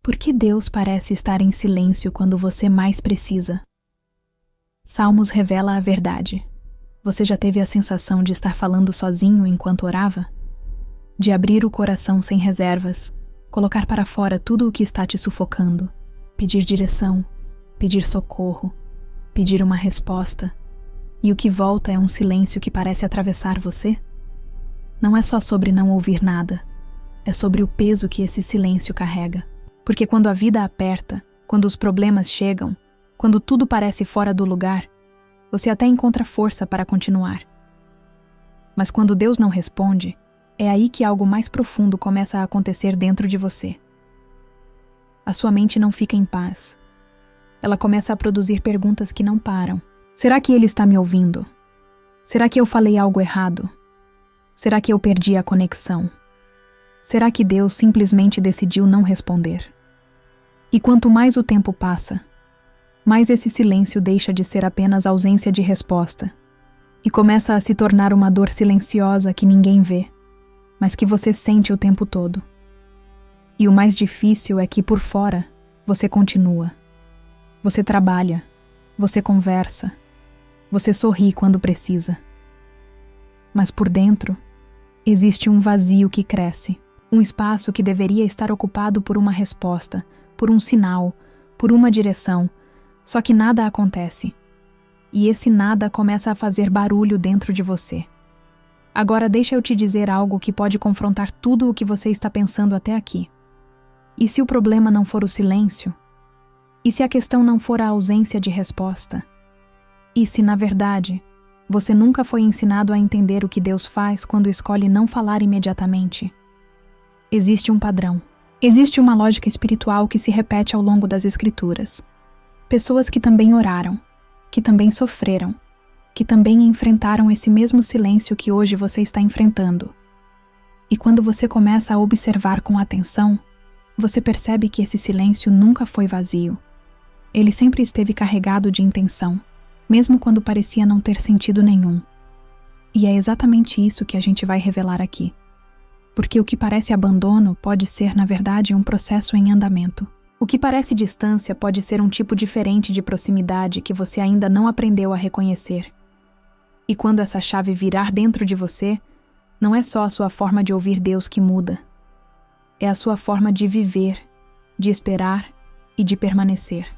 Por que Deus parece estar em silêncio quando você mais precisa? Salmos revela a verdade. Você já teve a sensação de estar falando sozinho enquanto orava? De abrir o coração sem reservas, colocar para fora tudo o que está te sufocando, pedir direção, pedir socorro, pedir uma resposta, e o que volta é um silêncio que parece atravessar você? Não é só sobre não ouvir nada, é sobre o peso que esse silêncio carrega. Porque quando a vida aperta, quando os problemas chegam, quando tudo parece fora do lugar, você até encontra força para continuar. Mas quando Deus não responde, é aí que algo mais profundo começa a acontecer dentro de você. A sua mente não fica em paz. Ela começa a produzir perguntas que não param. Será que Ele está me ouvindo? Será que eu falei algo errado? Será que eu perdi a conexão? Será que Deus simplesmente decidiu não responder? E quanto mais o tempo passa, mais esse silêncio deixa de ser apenas ausência de resposta e começa a se tornar uma dor silenciosa que ninguém vê, mas que você sente o tempo todo. E o mais difícil é que por fora você continua. Você trabalha, você conversa, você sorri quando precisa. Mas por dentro existe um vazio que cresce, um espaço que deveria estar ocupado por uma resposta, por um sinal, por uma direção, só que nada acontece. E esse nada começa a fazer barulho dentro de você. Agora deixa eu te dizer algo que pode confrontar tudo o que você está pensando até aqui. E se o problema não for o silêncio? E se a questão não for a ausência de resposta? E se, na verdade, você nunca foi ensinado a entender o que Deus faz quando escolhe não falar imediatamente? Existe um padrão. Existe uma lógica espiritual que se repete ao longo das Escrituras. Pessoas que também oraram, que também sofreram, que também enfrentaram esse mesmo silêncio que hoje você está enfrentando. E quando você começa a observar com atenção, você percebe que esse silêncio nunca foi vazio. Ele sempre esteve carregado de intenção, mesmo quando parecia não ter sentido nenhum. E é exatamente isso que a gente vai revelar aqui. Porque o que parece abandono pode ser, na verdade, um processo em andamento. O que parece distância pode ser um tipo diferente de proximidade que você ainda não aprendeu a reconhecer. E quando essa chave virar dentro de você, não é só a sua forma de ouvir Deus que muda. É a sua forma de viver, de esperar e de permanecer.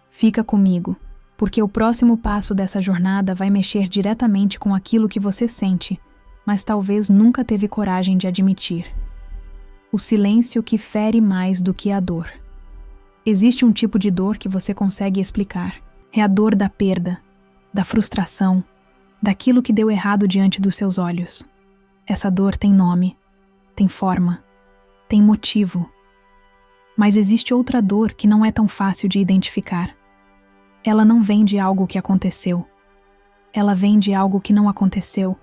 Fica comigo, porque o próximo passo dessa jornada vai mexer diretamente com aquilo que você sente, mas talvez nunca teve coragem de admitir. O silêncio que fere mais do que a dor. Existe um tipo de dor que você consegue explicar. É a dor da perda, da frustração, daquilo que deu errado diante dos seus olhos. Essa dor tem nome, tem forma, tem motivo. Mas existe outra dor que não é tão fácil de identificar. Ela não vem de algo que aconteceu. Ela vem de algo que não aconteceu.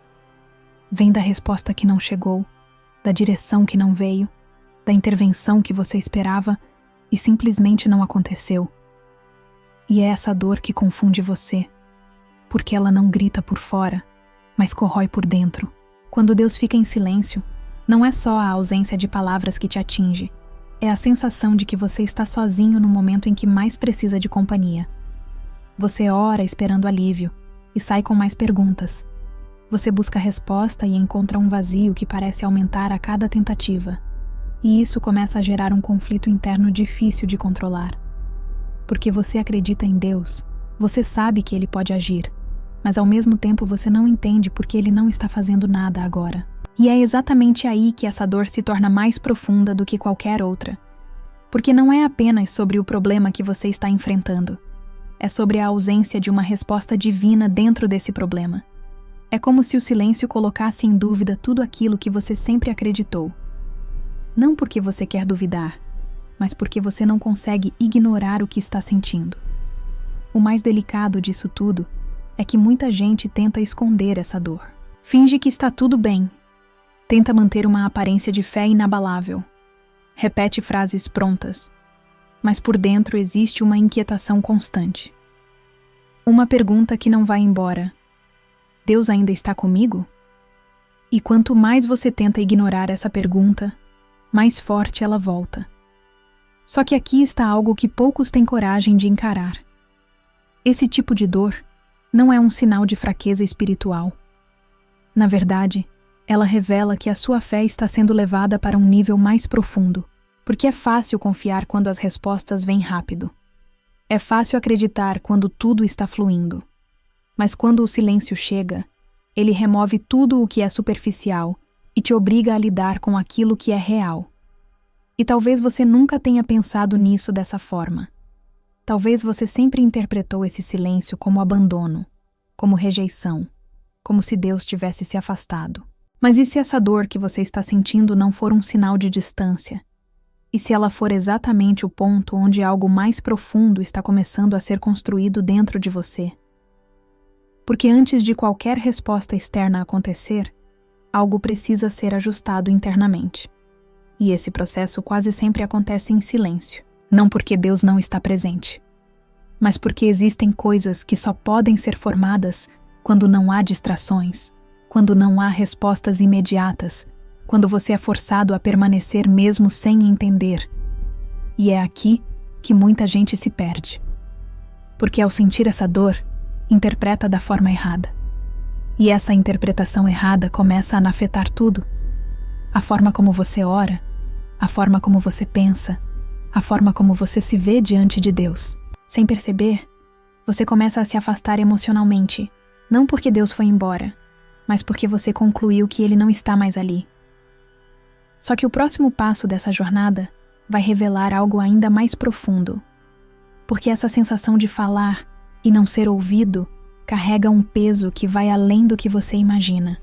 Vem da resposta que não chegou, da direção que não veio, da intervenção que você esperava e simplesmente não aconteceu. E é essa dor que confunde você, porque ela não grita por fora, mas corrói por dentro. Quando Deus fica em silêncio, não é só a ausência de palavras que te atinge, é a sensação de que você está sozinho no momento em que mais precisa de companhia. Você ora esperando alívio e sai com mais perguntas. Você busca resposta e encontra um vazio que parece aumentar a cada tentativa. E isso começa a gerar um conflito interno difícil de controlar. Porque você acredita em Deus, você sabe que Ele pode agir, mas ao mesmo tempo você não entende porque Ele não está fazendo nada agora. E é exatamente aí que essa dor se torna mais profunda do que qualquer outra. Porque não é apenas sobre o problema que você está enfrentando. É sobre a ausência de uma resposta divina dentro desse problema. É como se o silêncio colocasse em dúvida tudo aquilo que você sempre acreditou. Não porque você quer duvidar, mas porque você não consegue ignorar o que está sentindo. O mais delicado disso tudo é que muita gente tenta esconder essa dor. Finge que está tudo bem. Tenta manter uma aparência de fé inabalável. Repete frases prontas. Mas por dentro existe uma inquietação constante. Uma pergunta que não vai embora. Deus ainda está comigo? E quanto mais você tenta ignorar essa pergunta, mais forte ela volta. Só que aqui está algo que poucos têm coragem de encarar. Esse tipo de dor não é um sinal de fraqueza espiritual. Na verdade, ela revela que a sua fé está sendo levada para um nível mais profundo, porque é fácil confiar quando as respostas vêm rápido. É fácil acreditar quando tudo está fluindo. Mas quando o silêncio chega, ele remove tudo o que é superficial e te obriga a lidar com aquilo que é real. E talvez você nunca tenha pensado nisso dessa forma. Talvez você sempre interpretou esse silêncio como abandono, como rejeição, como se Deus tivesse se afastado. Mas e se essa dor que você está sentindo não for um sinal de distância? E se ela for exatamente o ponto onde algo mais profundo está começando a ser construído dentro de você? Porque antes de qualquer resposta externa acontecer, algo precisa ser ajustado internamente. E esse processo quase sempre acontece em silêncio. Não porque Deus não está presente, mas porque existem coisas que só podem ser formadas quando não há distrações, quando não há respostas imediatas, quando você é forçado a permanecer mesmo sem entender. E é aqui que muita gente se perde. Porque ao sentir essa dor, interpreta da forma errada. E essa interpretação errada começa a afetar tudo. A forma como você ora, a forma como você pensa, a forma como você se vê diante de Deus. Sem perceber, você começa a se afastar emocionalmente, não porque Deus foi embora, mas porque você concluiu que Ele não está mais ali. Só que o próximo passo dessa jornada vai revelar algo ainda mais profundo, porque essa sensação de falar e não ser ouvido carrega um peso que vai além do que você imagina.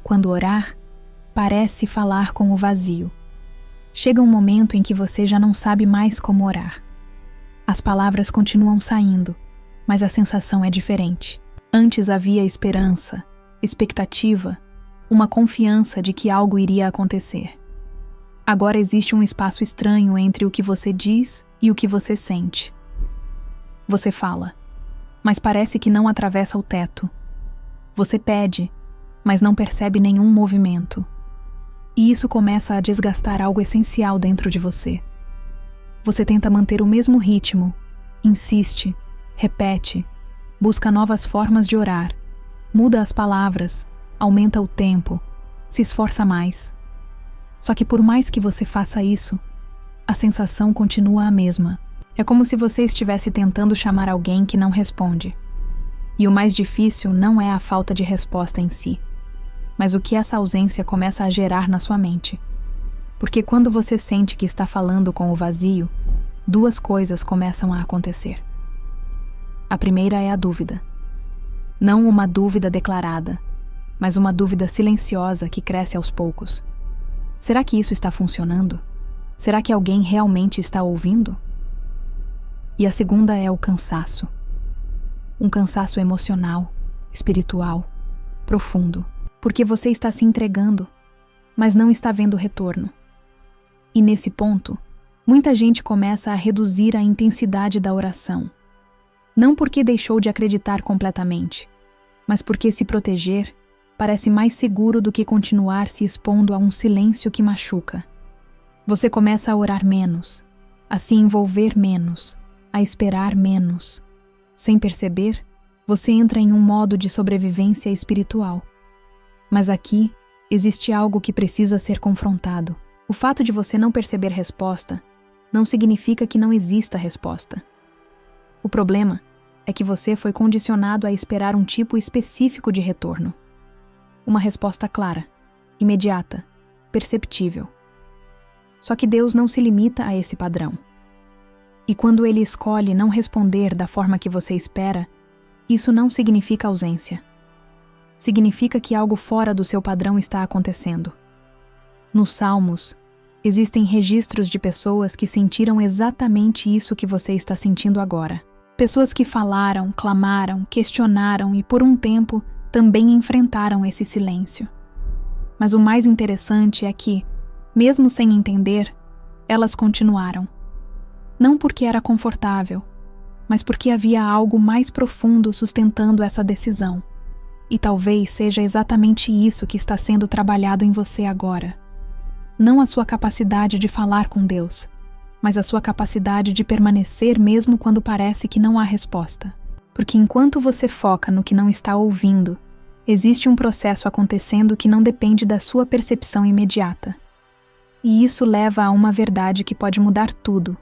Quando orar, parece falar com o vazio. Chega um momento em que você já não sabe mais como orar. As palavras continuam saindo, mas a sensação é diferente. Antes havia esperança, expectativa, uma confiança de que algo iria acontecer. Agora existe um espaço estranho entre o que você diz e o que você sente. Você fala, mas parece que não atravessa o teto. Você pede, mas não percebe nenhum movimento. E isso começa a desgastar algo essencial dentro de você. Você tenta manter o mesmo ritmo, insiste, repete, busca novas formas de orar, muda as palavras, aumenta o tempo, se esforça mais. Só que por mais que você faça isso, a sensação continua a mesma. É como se você estivesse tentando chamar alguém que não responde. E o mais difícil não é a falta de resposta em si, mas o que essa ausência começa a gerar na sua mente. Porque quando você sente que está falando com o vazio, duas coisas começam a acontecer. A primeira é a dúvida. Não uma dúvida declarada, mas uma dúvida silenciosa que cresce aos poucos. Será que isso está funcionando? Será que alguém realmente está ouvindo? E a segunda é o cansaço. Um cansaço emocional, espiritual, profundo. Porque você está se entregando, mas não está vendo retorno. E nesse ponto, muita gente começa a reduzir a intensidade da oração. Não porque deixou de acreditar completamente, mas porque se proteger parece mais seguro do que continuar se expondo a um silêncio que machuca. Você começa a orar menos, a se envolver menos, a esperar menos. Sem perceber, você entra em um modo de sobrevivência espiritual. Mas aqui existe algo que precisa ser confrontado. O fato de você não perceber resposta não significa que não exista resposta. O problema é que você foi condicionado a esperar um tipo específico de retorno. Uma resposta clara, imediata, perceptível. Só que Deus não se limita a esse padrão. E quando Ele escolhe não responder da forma que você espera, isso não significa ausência. Significa que algo fora do seu padrão está acontecendo. Nos Salmos, existem registros de pessoas que sentiram exatamente isso que você está sentindo agora. Pessoas que falaram, clamaram, questionaram e por um tempo também enfrentaram esse silêncio. Mas o mais interessante é que, mesmo sem entender, elas continuaram. Não porque era confortável, mas porque havia algo mais profundo sustentando essa decisão. E talvez seja exatamente isso que está sendo trabalhado em você agora. Não a sua capacidade de falar com Deus, mas a sua capacidade de permanecer mesmo quando parece que não há resposta. Porque enquanto você foca no que não está ouvindo, existe um processo acontecendo que não depende da sua percepção imediata. E isso leva a uma verdade que pode mudar tudo.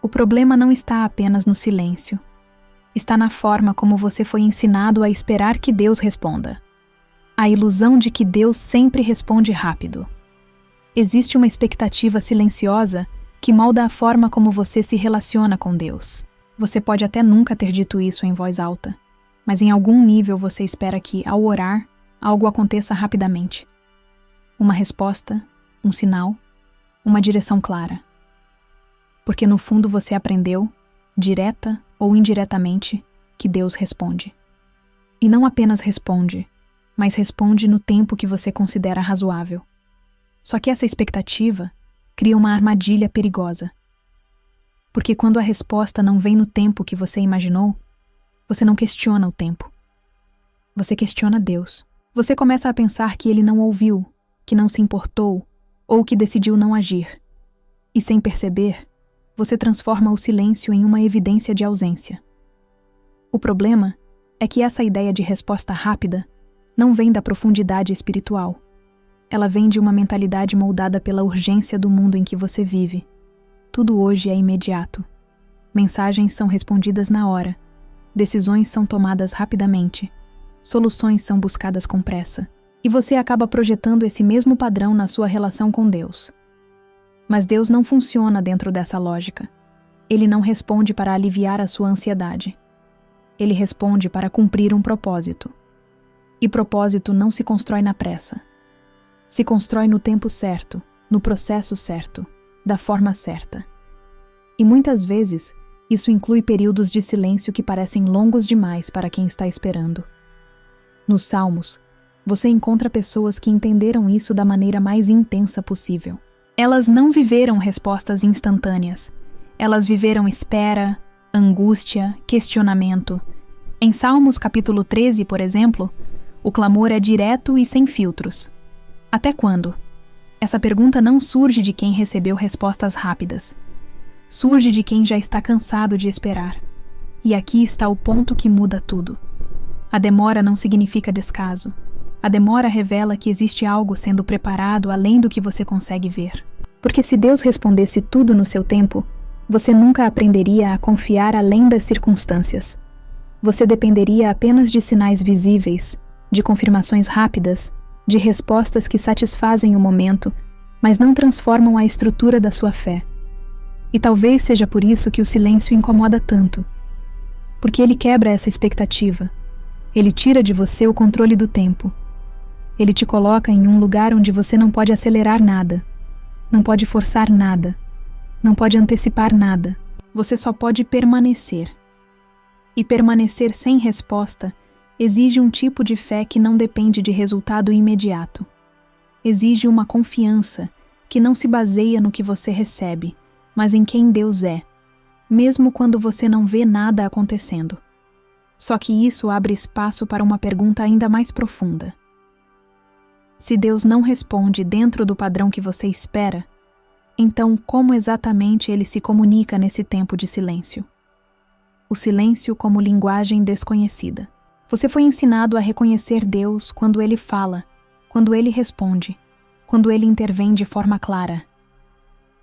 O problema não está apenas no silêncio. Está na forma como você foi ensinado a esperar que Deus responda. A ilusão de que Deus sempre responde rápido. Existe uma expectativa silenciosa que molda a forma como você se relaciona com Deus. Você pode até nunca ter dito isso em voz alta, mas em algum nível você espera que, ao orar, algo aconteça rapidamente. Uma resposta, um sinal, uma direção clara. Porque no fundo você aprendeu, direta ou indiretamente, que Deus responde. E não apenas responde, mas responde no tempo que você considera razoável. Só que essa expectativa cria uma armadilha perigosa. Porque quando a resposta não vem no tempo que você imaginou, você não questiona o tempo. Você questiona Deus. Você começa a pensar que Ele não ouviu, que não se importou, ou que decidiu não agir. E sem perceber, você transforma o silêncio em uma evidência de ausência. O problema é que essa ideia de resposta rápida não vem da profundidade espiritual. Ela vem de uma mentalidade moldada pela urgência do mundo em que você vive. Tudo hoje é imediato. Mensagens são respondidas na hora. Decisões são tomadas rapidamente. Soluções são buscadas com pressa. E você acaba projetando esse mesmo padrão na sua relação com Deus. Mas Deus não funciona dentro dessa lógica. Ele não responde para aliviar a sua ansiedade. Ele responde para cumprir um propósito. E propósito não se constrói na pressa. Se constrói no tempo certo, no processo certo, da forma certa. E muitas vezes, isso inclui períodos de silêncio que parecem longos demais para quem está esperando. Nos Salmos, você encontra pessoas que entenderam isso da maneira mais intensa possível. Elas não viveram respostas instantâneas. Elas viveram espera, angústia, questionamento. Em Salmos capítulo 13, por exemplo, o clamor é direto e sem filtros. Até quando? Essa pergunta não surge de quem recebeu respostas rápidas. Surge de quem já está cansado de esperar. E aqui está o ponto que muda tudo. A demora não significa descaso. A demora revela que existe algo sendo preparado além do que você consegue ver. Porque se Deus respondesse tudo no seu tempo, você nunca aprenderia a confiar além das circunstâncias. Você dependeria apenas de sinais visíveis, de confirmações rápidas, de respostas que satisfazem o momento, mas não transformam a estrutura da sua fé. E talvez seja por isso que o silêncio incomoda tanto. Porque ele quebra essa expectativa. Ele tira de você o controle do tempo. Ele te coloca em um lugar onde você não pode acelerar nada, não pode forçar nada, não pode antecipar nada. Você só pode permanecer. E permanecer sem resposta exige um tipo de fé que não depende de resultado imediato. Exige uma confiança que não se baseia no que você recebe, mas em quem Deus é, mesmo quando você não vê nada acontecendo. Só que isso abre espaço para uma pergunta ainda mais profunda. Se Deus não responde dentro do padrão que você espera, então como exatamente Ele se comunica nesse tempo de silêncio? O silêncio como linguagem desconhecida. Você foi ensinado a reconhecer Deus quando Ele fala, quando Ele responde, quando Ele intervém de forma clara.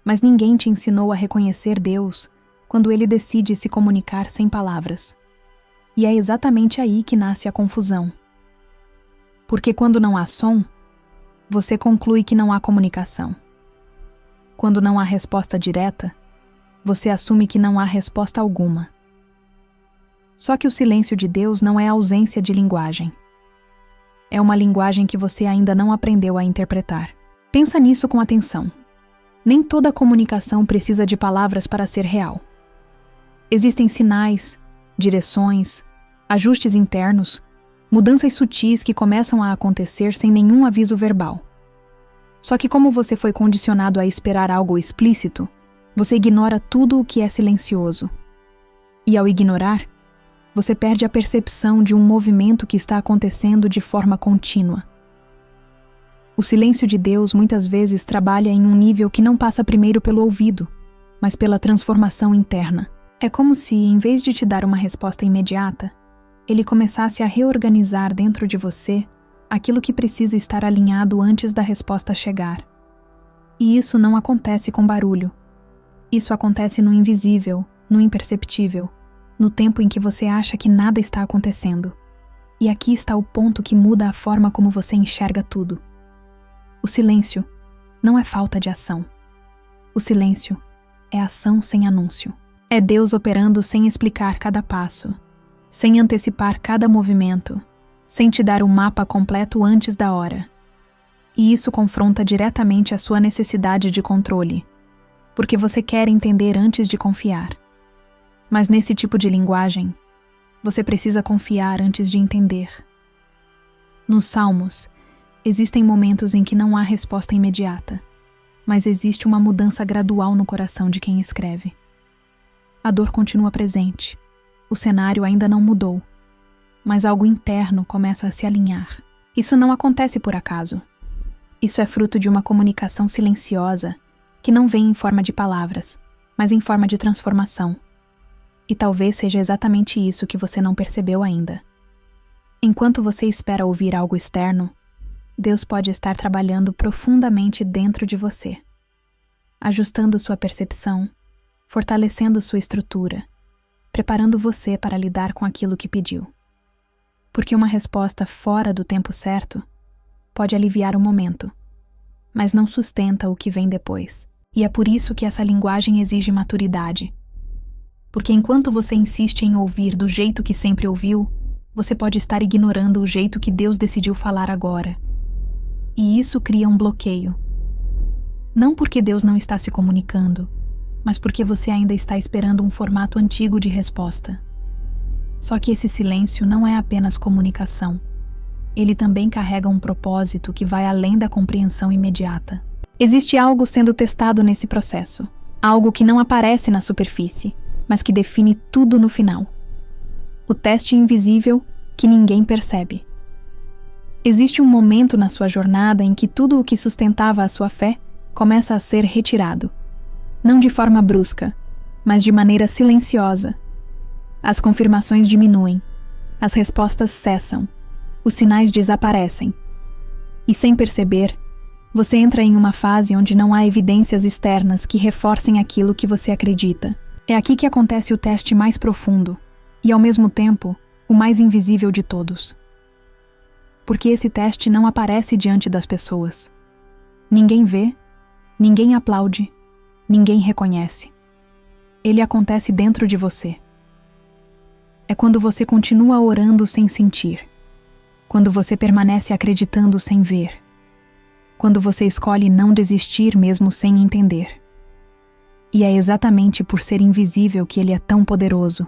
Mas ninguém te ensinou a reconhecer Deus quando Ele decide se comunicar sem palavras. E é exatamente aí que nasce a confusão. Porque quando não há som, você conclui que não há comunicação. Quando não há resposta direta, você assume que não há resposta alguma. Só que o silêncio de Deus não é ausência de linguagem. É uma linguagem que você ainda não aprendeu a interpretar. Pensa nisso com atenção. Nem toda comunicação precisa de palavras para ser real. Existem sinais, direções, ajustes internos, mudanças sutis que começam a acontecer sem nenhum aviso verbal. Só que como você foi condicionado a esperar algo explícito, você ignora tudo o que é silencioso. E ao ignorar, você perde a percepção de um movimento que está acontecendo de forma contínua. O silêncio de Deus muitas vezes trabalha em um nível que não passa primeiro pelo ouvido, mas pela transformação interna. É como se, em vez de te dar uma resposta imediata, ele começasse a reorganizar dentro de você aquilo que precisa estar alinhado antes da resposta chegar. E isso não acontece com barulho. Isso acontece no invisível, no imperceptível, no tempo em que você acha que nada está acontecendo. E aqui está o ponto que muda a forma como você enxerga tudo. O silêncio não é falta de ação. O silêncio é ação sem anúncio. É Deus operando sem explicar cada passo, sem antecipar cada movimento, sem te dar o mapa completo antes da hora. E isso confronta diretamente a sua necessidade de controle, porque você quer entender antes de confiar. Mas nesse tipo de linguagem, você precisa confiar antes de entender. Nos Salmos, existem momentos em que não há resposta imediata, mas existe uma mudança gradual no coração de quem escreve. A dor continua presente, o cenário ainda não mudou, mas algo interno começa a se alinhar. Isso não acontece por acaso. Isso é fruto de uma comunicação silenciosa que não vem em forma de palavras, mas em forma de transformação. E talvez seja exatamente isso que você não percebeu ainda. Enquanto você espera ouvir algo externo, Deus pode estar trabalhando profundamente dentro de você, ajustando sua percepção, fortalecendo sua estrutura, preparando você para lidar com aquilo que pediu. Porque uma resposta fora do tempo certo pode aliviar o momento, mas não sustenta o que vem depois. E é por isso que essa linguagem exige maturidade. Porque enquanto você insiste em ouvir do jeito que sempre ouviu, você pode estar ignorando o jeito que Deus decidiu falar agora. E isso cria um bloqueio. Não porque Deus não está se comunicando, mas porque você ainda está esperando um formato antigo de resposta. Só que esse silêncio não é apenas comunicação. Ele também carrega um propósito que vai além da compreensão imediata. Existe algo sendo testado nesse processo, algo que não aparece na superfície, mas que define tudo no final. O teste invisível que ninguém percebe. Existe um momento na sua jornada em que tudo o que sustentava a sua fé começa a ser retirado. Não de forma brusca, mas de maneira silenciosa. As confirmações diminuem, as respostas cessam, os sinais desaparecem. E sem perceber, você entra em uma fase onde não há evidências externas que reforcem aquilo que você acredita. É aqui que acontece o teste mais profundo e, ao mesmo tempo, o mais invisível de todos. Porque esse teste não aparece diante das pessoas. Ninguém vê, ninguém aplaude, ninguém reconhece. Ele acontece dentro de você. É quando você continua orando sem sentir. Quando você permanece acreditando sem ver. Quando você escolhe não desistir mesmo sem entender. E é exatamente por ser invisível que ele é tão poderoso.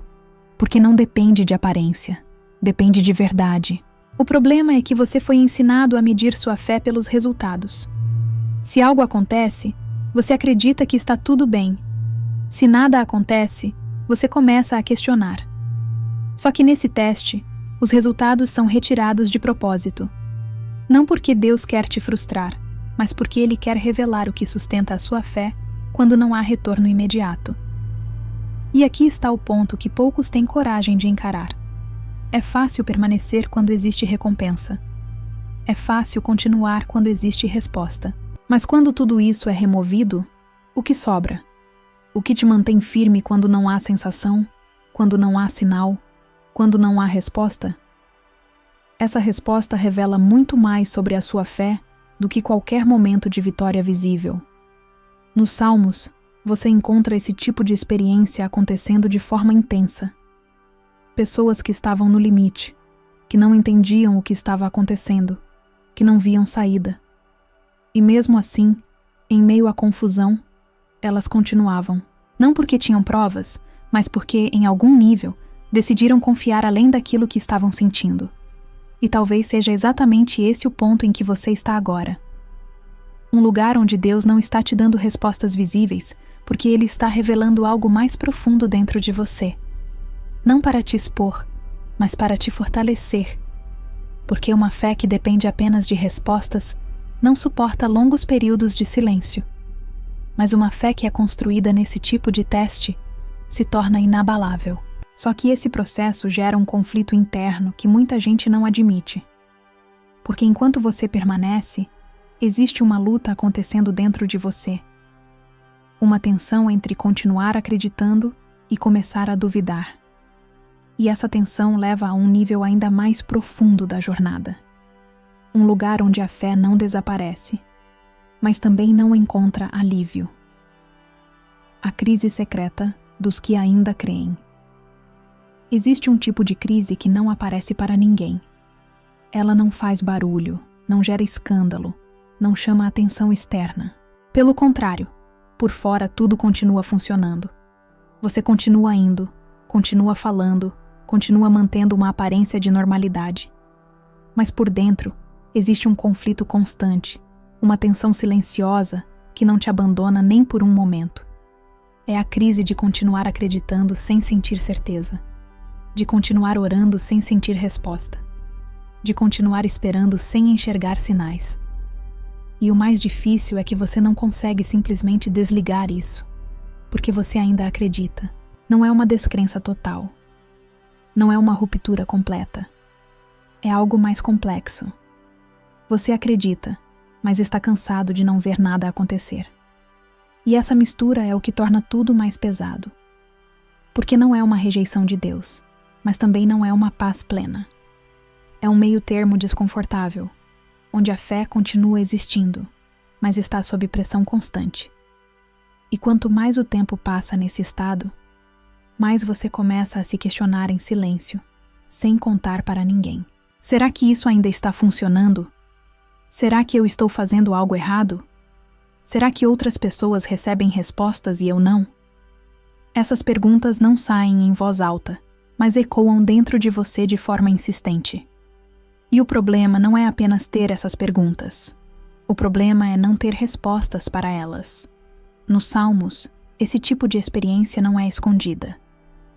Porque não depende de aparência. Depende de verdade. O problema é que você foi ensinado a medir sua fé pelos resultados. Se algo acontece, você acredita que está tudo bem. Se nada acontece, você começa a questionar. Só que nesse teste, os resultados são retirados de propósito. Não porque Deus quer te frustrar, mas porque Ele quer revelar o que sustenta a sua fé quando não há retorno imediato. E aqui está o ponto que poucos têm coragem de encarar. É fácil permanecer quando existe recompensa. É fácil continuar quando existe resposta. Mas quando tudo isso é removido, o que sobra? O que te mantém firme quando não há sensação, quando não há sinal, quando não há resposta? Essa resposta revela muito mais sobre a sua fé do que qualquer momento de vitória visível. Nos Salmos, você encontra esse tipo de experiência acontecendo de forma intensa. Pessoas que estavam no limite, que não entendiam o que estava acontecendo, que não viam saída. E mesmo assim, em meio à confusão, elas continuavam. Não porque tinham provas, mas porque, em algum nível, decidiram confiar além daquilo que estavam sentindo. E talvez seja exatamente esse o ponto em que você está agora. Um lugar onde Deus não está te dando respostas visíveis, porque Ele está revelando algo mais profundo dentro de você. Não para te expor, mas para te fortalecer. Porque uma fé que depende apenas de respostas não suporta longos períodos de silêncio. Mas uma fé que é construída nesse tipo de teste se torna inabalável. Só que esse processo gera um conflito interno que muita gente não admite. Porque enquanto você permanece, existe uma luta acontecendo dentro de você. Uma tensão entre continuar acreditando e começar a duvidar. E essa tensão leva a um nível ainda mais profundo da jornada. Um lugar onde a fé não desaparece, mas também não encontra alívio. A crise secreta dos que ainda creem. Existe um tipo de crise que não aparece para ninguém. Ela não faz barulho, não gera escândalo, não chama a atenção externa. Pelo contrário, por fora tudo continua funcionando. Você continua indo, continua falando, continua mantendo uma aparência de normalidade. Mas por dentro, existe um conflito constante, uma tensão silenciosa que não te abandona nem por um momento. É a crise de continuar acreditando sem sentir certeza, de continuar orando sem sentir resposta, de continuar esperando sem enxergar sinais. E o mais difícil é que você não consegue simplesmente desligar isso, porque você ainda acredita. Não é uma descrença total. Não é uma ruptura completa. É algo mais complexo. Você acredita, mas está cansado de não ver nada acontecer. E essa mistura é o que torna tudo mais pesado. Porque não é uma rejeição de Deus, mas também não é uma paz plena. É um meio-termo desconfortável, onde a fé continua existindo, mas está sob pressão constante. E quanto mais o tempo passa nesse estado, mais você começa a se questionar em silêncio, sem contar para ninguém. Será que isso ainda está funcionando? Será que eu estou fazendo algo errado? Será que outras pessoas recebem respostas e eu não? Essas perguntas não saem em voz alta, mas ecoam dentro de você de forma insistente. E o problema não é apenas ter essas perguntas. O problema é não ter respostas para elas. Nos Salmos, esse tipo de experiência não é escondida.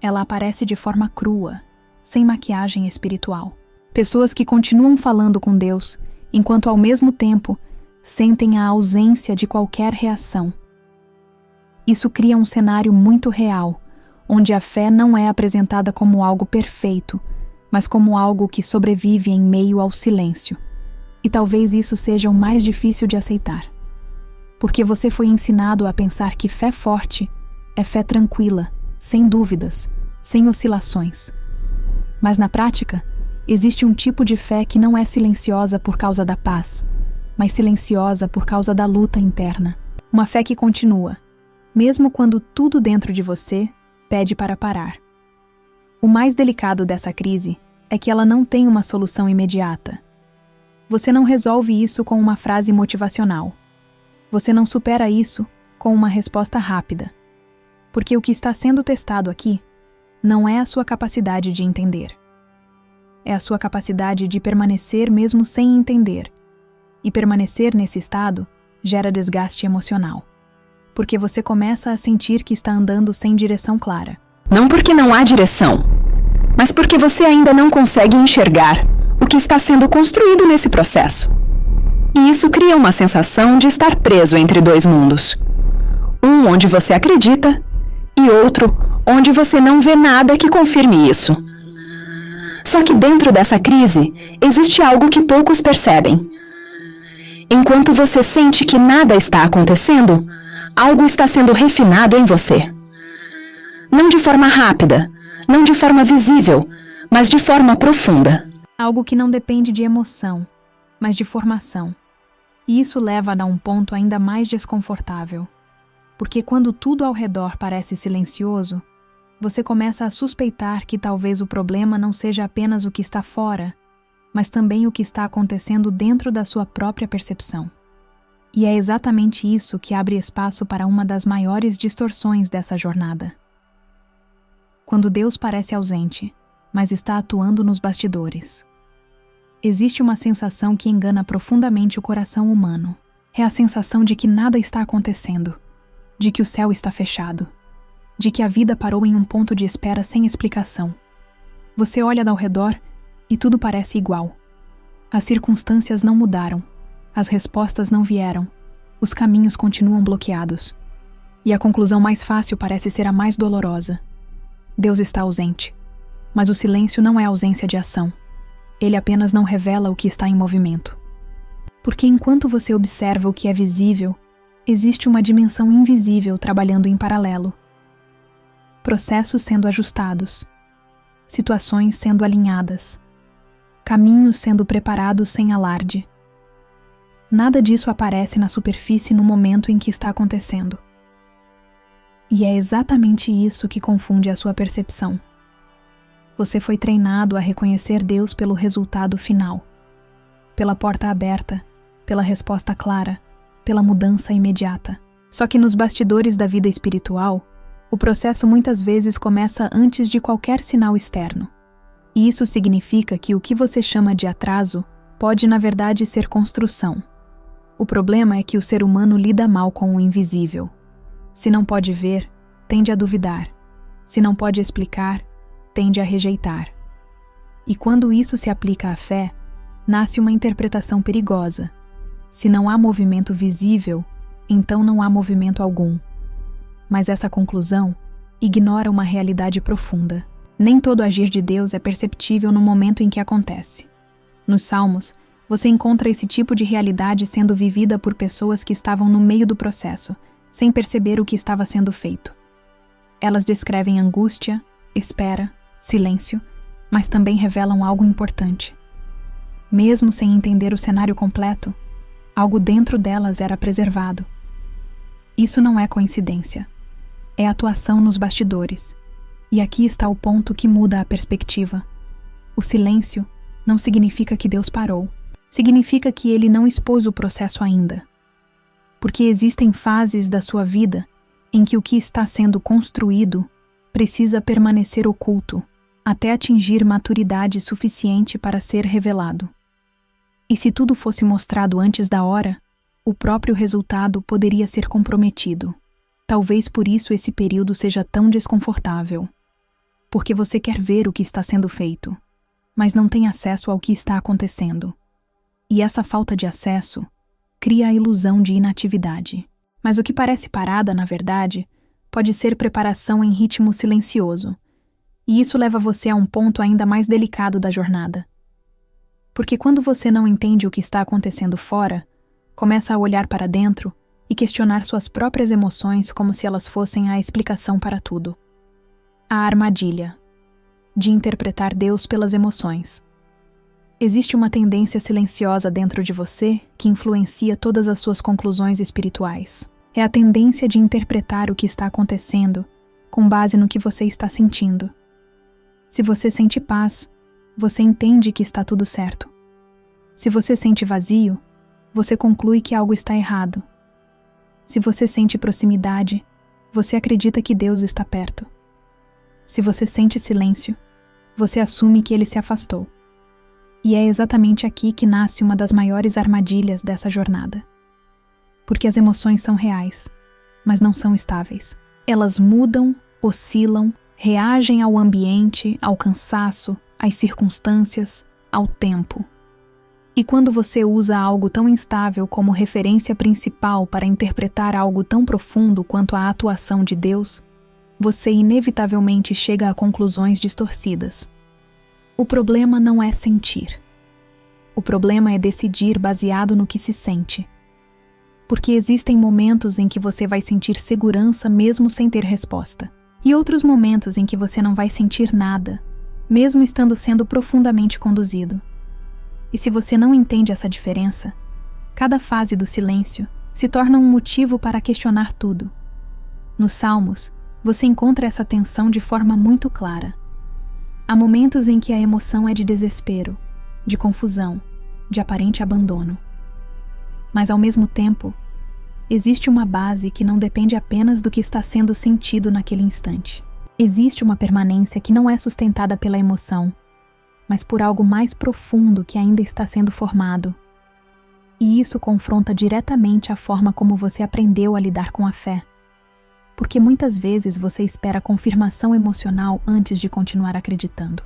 Ela aparece de forma crua, sem maquiagem espiritual. Pessoas que continuam falando com Deus, enquanto ao mesmo tempo sentem a ausência de qualquer reação. Isso cria um cenário muito real, onde a fé não é apresentada como algo perfeito, mas como algo que sobrevive em meio ao silêncio. E talvez isso seja o mais difícil de aceitar. Porque você foi ensinado a pensar que fé forte é fé tranquila, sem dúvidas, sem oscilações. Mas na prática, existe um tipo de fé que não é silenciosa por causa da paz, mas silenciosa por causa da luta interna. Uma fé que continua, mesmo quando tudo dentro de você pede para parar. O mais delicado dessa crise é que ela não tem uma solução imediata. Você não resolve isso com uma frase motivacional. Você não supera isso com uma resposta rápida. Porque o que está sendo testado aqui não é a sua capacidade de entender. É a sua capacidade de permanecer mesmo sem entender. E permanecer nesse estado gera desgaste emocional. Porque você começa a sentir que está andando sem direção clara. Não porque não há direção, mas porque você ainda não consegue enxergar o que está sendo construído nesse processo. E isso cria uma sensação de estar preso entre dois mundos. Um onde você acredita e outro onde você não vê nada que confirme isso. Só que dentro dessa crise existe algo que poucos percebem. Enquanto você sente que nada está acontecendo, algo está sendo refinado em você. Não de forma rápida, não de forma visível, mas de forma profunda. Algo que não depende de emoção, mas de formação. E isso leva a um ponto ainda mais desconfortável. Porque quando tudo ao redor parece silencioso, você começa a suspeitar que talvez o problema não seja apenas o que está fora, mas também o que está acontecendo dentro da sua própria percepção. E é exatamente isso que abre espaço para uma das maiores distorções dessa jornada. Quando Deus parece ausente, mas está atuando nos bastidores. Existe uma sensação que engana profundamente o coração humano. É a sensação de que nada está acontecendo, de que o céu está fechado, de que a vida parou em um ponto de espera sem explicação. Você olha ao redor e tudo parece igual. As circunstâncias não mudaram, as respostas não vieram, os caminhos continuam bloqueados. E a conclusão mais fácil parece ser a mais dolorosa. Deus está ausente. Mas o silêncio não é ausência de ação. Ele apenas não revela o que está em movimento. Porque enquanto você observa o que é visível, existe uma dimensão invisível trabalhando em paralelo. Processos sendo ajustados, situações sendo alinhadas, caminhos sendo preparados sem alarde. Nada disso aparece na superfície no momento em que está acontecendo. E é exatamente isso que confunde a sua percepção. Você foi treinado a reconhecer Deus pelo resultado final, pela porta aberta, pela resposta clara, pela mudança imediata. Só que nos bastidores da vida espiritual, o processo muitas vezes começa antes de qualquer sinal externo. E isso significa que o que você chama de atraso pode, na verdade, ser construção. O problema é que o ser humano lida mal com o invisível. Se não pode ver, tende a duvidar. Se não pode explicar, tende a rejeitar. E quando isso se aplica à fé, nasce uma interpretação perigosa. Se não há movimento visível, então não há movimento algum. Mas essa conclusão ignora uma realidade profunda. Nem todo agir de Deus é perceptível no momento em que acontece. Nos Salmos, você encontra esse tipo de realidade sendo vivida por pessoas que estavam no meio do processo, sem perceber o que estava sendo feito. Elas descrevem angústia, espera, silêncio, mas também revelam algo importante. Mesmo sem entender o cenário completo, algo dentro delas era preservado. Isso não é coincidência. É atuação nos bastidores. E aqui está o ponto que muda a perspectiva. O silêncio não significa que Deus parou. Significa que Ele não expôs o processo ainda. Porque existem fases da sua vida em que o que está sendo construído precisa permanecer oculto até atingir maturidade suficiente para ser revelado. E se tudo fosse mostrado antes da hora, o próprio resultado poderia ser comprometido. Talvez por isso esse período seja tão desconfortável. Porque você quer ver o que está sendo feito, mas não tem acesso ao que está acontecendo. E essa falta de acesso cria a ilusão de inatividade. Mas o que parece parada, na verdade, pode ser preparação em ritmo silencioso. E isso leva você a um ponto ainda mais delicado da jornada. Porque quando você não entende o que está acontecendo fora, começa a olhar para dentro e questionar suas próprias emoções como se elas fossem a explicação para tudo. A armadilha de interpretar Deus pelas emoções. Existe uma tendência silenciosa dentro de você que influencia todas as suas conclusões espirituais. É a tendência de interpretar o que está acontecendo com base no que você está sentindo. Se você sente paz, você entende que está tudo certo. Se você sente vazio, você conclui que algo está errado. Se você sente proximidade, você acredita que Deus está perto. Se você sente silêncio, você assume que Ele se afastou. E é exatamente aqui que nasce uma das maiores armadilhas dessa jornada. Porque as emoções são reais, mas não são estáveis. Elas mudam, oscilam, reagem ao ambiente, ao cansaço, às circunstâncias, ao tempo. E quando você usa algo tão instável como referência principal para interpretar algo tão profundo quanto a atuação de Deus, você inevitavelmente chega a conclusões distorcidas. O problema não é sentir. O problema é decidir baseado no que se sente. Porque existem momentos em que você vai sentir segurança mesmo sem ter resposta. E outros momentos em que você não vai sentir nada, mesmo estando sendo profundamente conduzido. E se você não entende essa diferença, cada fase do silêncio se torna um motivo para questionar tudo. Nos Salmos, você encontra essa tensão de forma muito clara. Há momentos em que a emoção é de desespero, de confusão, de aparente abandono. Mas ao mesmo tempo, existe uma base que não depende apenas do que está sendo sentido naquele instante. Existe uma permanência que não é sustentada pela emoção, mas por algo mais profundo que ainda está sendo formado. E isso confronta diretamente a forma como você aprendeu a lidar com a fé. Porque muitas vezes você espera confirmação emocional antes de continuar acreditando.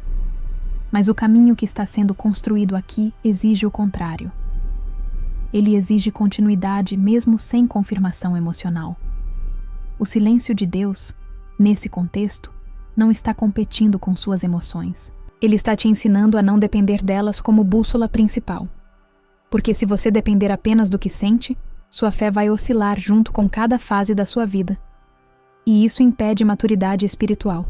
Mas o caminho que está sendo construído aqui exige o contrário. Ele exige continuidade mesmo sem confirmação emocional. O silêncio de Deus, nesse contexto, não está competindo com suas emoções. Ele está te ensinando a não depender delas como bússola principal. Porque se você depender apenas do que sente, sua fé vai oscilar junto com cada fase da sua vida. E isso impede maturidade espiritual.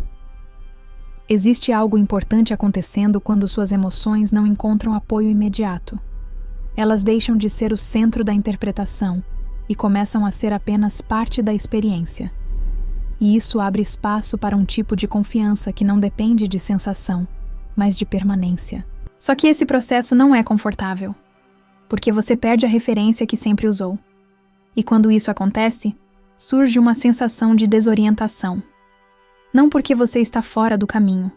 Existe algo importante acontecendo quando suas emoções não encontram apoio imediato. Elas deixam de ser o centro da interpretação e começam a ser apenas parte da experiência. E isso abre espaço para um tipo de confiança que não depende de sensação, mas de permanência. Só que esse processo não é confortável, porque você perde a referência que sempre usou. E quando isso acontece, surge uma sensação de desorientação. Não porque você está fora do caminho,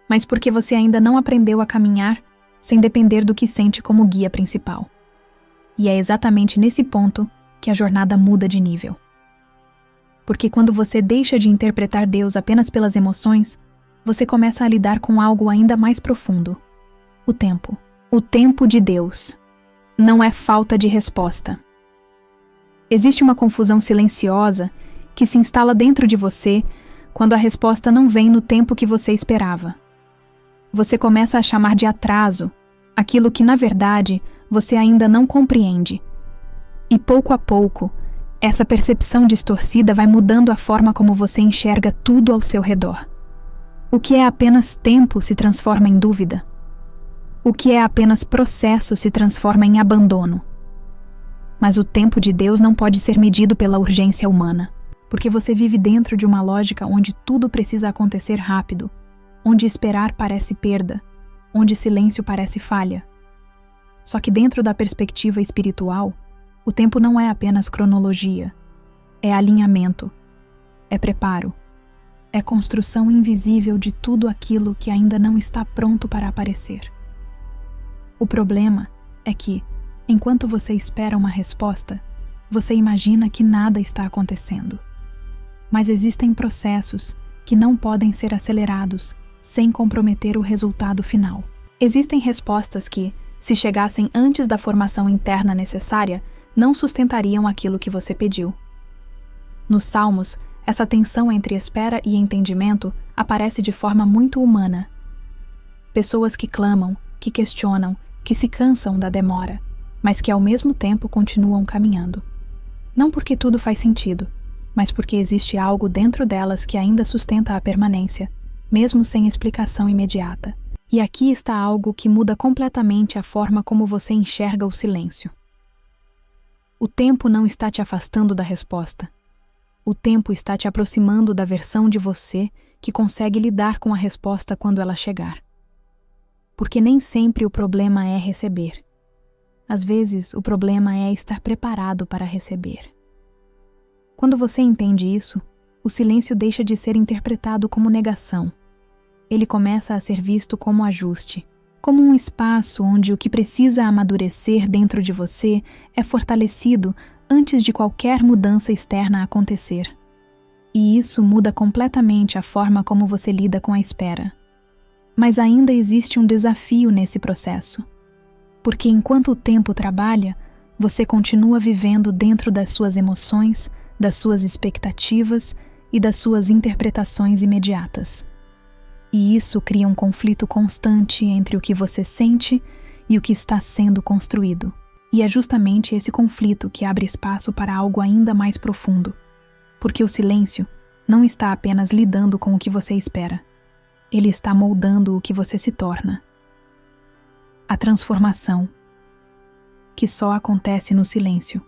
mas porque você ainda não aprendeu a caminhar sem depender do que sente como guia principal. E é exatamente nesse ponto que a jornada muda de nível. Porque quando você deixa de interpretar Deus apenas pelas emoções, você começa a lidar com algo ainda mais profundo: o tempo. O tempo de Deus. Não é falta de resposta. Existe uma confusão silenciosa que se instala dentro de você quando a resposta não vem no tempo que você esperava. Você começa a chamar de atraso aquilo que, na verdade, você ainda não compreende. E pouco a pouco, essa percepção distorcida vai mudando a forma como você enxerga tudo ao seu redor. O que é apenas tempo se transforma em dúvida. O que é apenas processo se transforma em abandono. Mas o tempo de Deus não pode ser medido pela urgência humana, porque você vive dentro de uma lógica onde tudo precisa acontecer rápido, onde esperar parece perda, onde silêncio parece falha. Só que dentro da perspectiva espiritual, o tempo não é apenas cronologia, é alinhamento, é preparo, é construção invisível de tudo aquilo que ainda não está pronto para aparecer. O problema é que, enquanto você espera uma resposta, você imagina que nada está acontecendo. Mas existem processos que não podem ser acelerados sem comprometer o resultado final. Existem respostas que, se chegassem antes da formação interna necessária, não sustentariam aquilo que você pediu. Nos Salmos, essa tensão entre espera e entendimento aparece de forma muito humana. Pessoas que clamam, que questionam, que se cansam da demora, mas que ao mesmo tempo continuam caminhando. Não porque tudo faz sentido, mas porque existe algo dentro delas que ainda sustenta a permanência, mesmo sem explicação imediata. E aqui está algo que muda completamente a forma como você enxerga o silêncio. O tempo não está te afastando da resposta. O tempo está te aproximando da versão de você que consegue lidar com a resposta quando ela chegar. Porque nem sempre o problema é receber. Às vezes, o problema é estar preparado para receber. Quando você entende isso, o silêncio deixa de ser interpretado como negação. Ele começa a ser visto como ajuste, como um espaço onde o que precisa amadurecer dentro de você é fortalecido antes de qualquer mudança externa acontecer. E isso muda completamente a forma como você lida com a espera. Mas ainda existe um desafio nesse processo. Porque enquanto o tempo trabalha, você continua vivendo dentro das suas emoções, das suas expectativas e das suas interpretações imediatas. E isso cria um conflito constante entre o que você sente e o que está sendo construído. E é justamente esse conflito que abre espaço para algo ainda mais profundo. Porque o silêncio não está apenas lidando com o que você espera. Ele está moldando o que você se torna. A transformação, que só acontece no silêncio.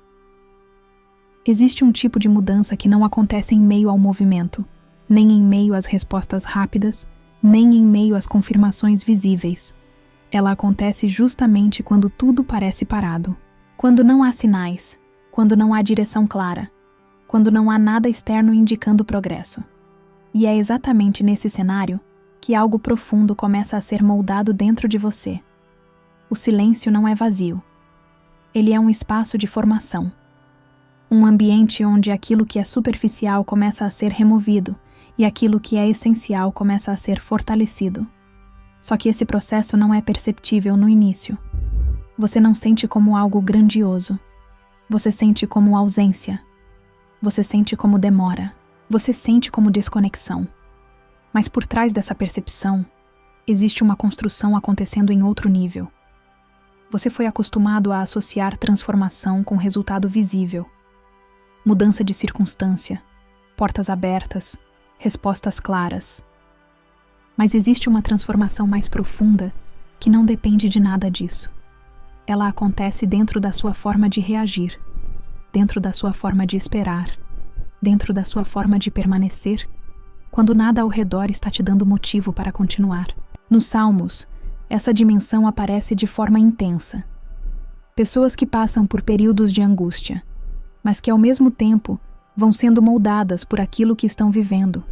Existe um tipo de mudança que não acontece em meio ao movimento, nem em meio às respostas rápidas, nem em meio às confirmações visíveis. Ela acontece justamente quando tudo parece parado. Quando não há sinais, quando não há direção clara, quando não há nada externo indicando progresso. E é exatamente nesse cenário que algo profundo começa a ser moldado dentro de você. O silêncio não é vazio. Ele é um espaço de formação. Um ambiente onde aquilo que é superficial começa a ser removido e aquilo que é essencial começa a ser fortalecido. Só que esse processo não é perceptível no início. Você não sente como algo grandioso. Você sente como ausência. Você sente como demora. Você sente como desconexão, mas por trás dessa percepção, existe uma construção acontecendo em outro nível. Você foi acostumado a associar transformação com resultado visível. Mudança de circunstância, portas abertas, respostas claras. Mas existe uma transformação mais profunda que não depende de nada disso. Ela acontece dentro da sua forma de reagir, dentro da sua forma de esperar, dentro da sua forma de permanecer, quando nada ao redor está te dando motivo para continuar. Nos Salmos, essa dimensão aparece de forma intensa. Pessoas que passam por períodos de angústia, mas que ao mesmo tempo vão sendo moldadas por aquilo que estão vivendo.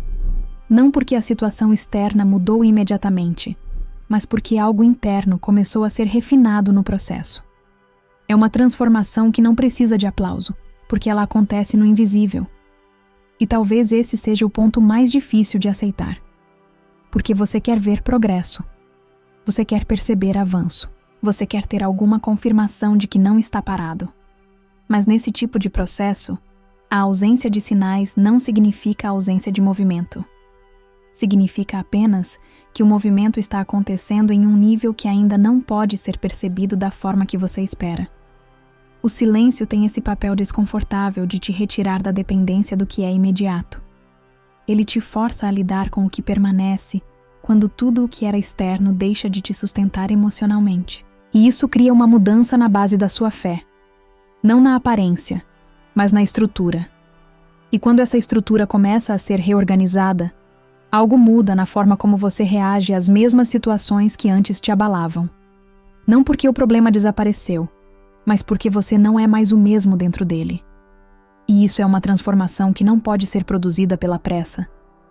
Não porque a situação externa mudou imediatamente, mas porque algo interno começou a ser refinado no processo. É uma transformação que não precisa de aplauso, porque ela acontece no invisível. E talvez esse seja o ponto mais difícil de aceitar. Porque você quer ver progresso. Você quer perceber avanço. Você quer ter alguma confirmação de que não está parado. Mas nesse tipo de processo, a ausência de sinais não significa a ausência de movimento. Significa apenas que o movimento está acontecendo em um nível que ainda não pode ser percebido da forma que você espera. O silêncio tem esse papel desconfortável de te retirar da dependência do que é imediato. Ele te força a lidar com o que permanece quando tudo o que era externo deixa de te sustentar emocionalmente. E isso cria uma mudança na base da sua fé. Não na aparência, mas na estrutura. E quando essa estrutura começa a ser reorganizada, algo muda na forma como você reage às mesmas situações que antes te abalavam. Não porque o problema desapareceu, mas porque você não é mais o mesmo dentro dele. E isso é uma transformação que não pode ser produzida pela pressa,